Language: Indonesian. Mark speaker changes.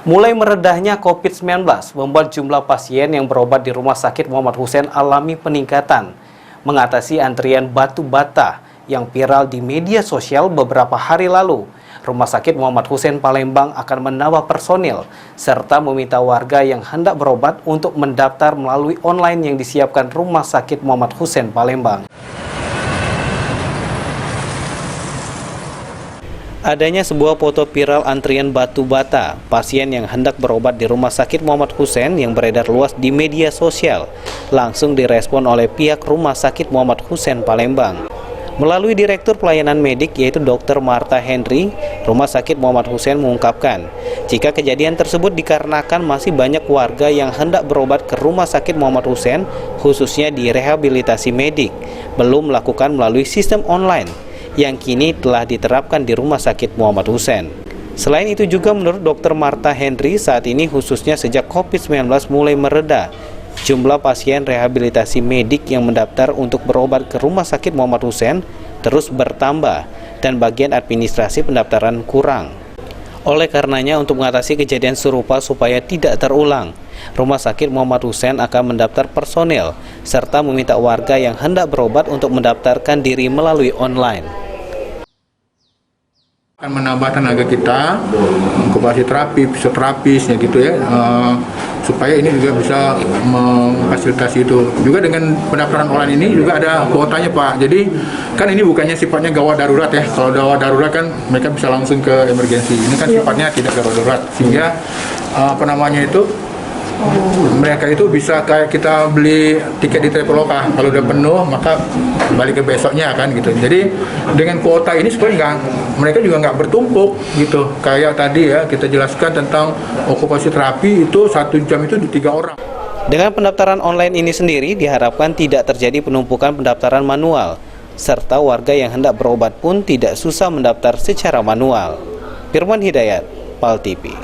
Speaker 1: Mulai meredahnya COVID-19 membuat jumlah pasien yang berobat di Rumah Sakit Muhammad Hussein alami peningkatan. Mengatasi antrian batu bata yang viral di media sosial beberapa hari lalu, Rumah Sakit Muhammad Hussein Palembang akan menambah personil serta meminta warga yang hendak berobat untuk mendaftar melalui online yang disiapkan Rumah Sakit Muhammad Hussein Palembang. Adanya sebuah foto viral antrian batu bata pasien yang hendak berobat di Rumah Sakit Muhammad Hussein yang beredar luas di media sosial langsung direspon oleh pihak Rumah Sakit Muhammad Hussein Palembang. Melalui Direktur Pelayanan Medik yaitu Dr. Marta Henry, Rumah Sakit Muhammad Hussein mengungkapkan jika kejadian tersebut dikarenakan masih banyak warga yang hendak berobat ke Rumah Sakit Muhammad Hussein khususnya di rehabilitasi medik belum melakukan melalui sistem online yang kini telah diterapkan di Rumah Sakit Muhammad Hussein. Selain itu juga menurut Dr. Marta Henry saat ini khususnya sejak COVID-19 mulai mereda, jumlah pasien rehabilitasi medik yang mendaftar untuk berobat ke Rumah Sakit Muhammad Hussein terus bertambah dan bagian administrasi pendaftaran kurang. Oleh karenanya untuk mengatasi kejadian serupa supaya tidak terulang, Rumah Sakit Muhammad Hussein akan mendaftar personel serta meminta warga yang hendak berobat untuk mendaftarkan diri melalui online.
Speaker 2: Akan menambah tenaga kita, inkubasi terapi, fisioterapis, ya gitu ya, supaya ini juga bisa memfasilitasi itu. Juga dengan pendaftaran online ini juga ada kuotanya Pak. Jadi kan ini bukannya sifatnya gawat darurat ya. Kalau gawat darurat kan mereka bisa langsung ke emergensi. Ini kan sifatnya tidak gawat darurat, sehingga mereka itu bisa kayak kita beli tiket di Traveloka, kalau udah penuh maka balik ke besoknya kan gitu. Jadi dengan kuota ini supaya mereka juga nggak bertumpuk gitu. Kayak tadi ya kita jelaskan tentang okupasi terapi itu 1 jam itu di 3 orang.
Speaker 1: Dengan pendaftaran online ini sendiri diharapkan tidak terjadi penumpukan pendaftaran manual, serta warga yang hendak berobat pun tidak susah mendaftar secara manual. Firman Hidayat, PAL TV.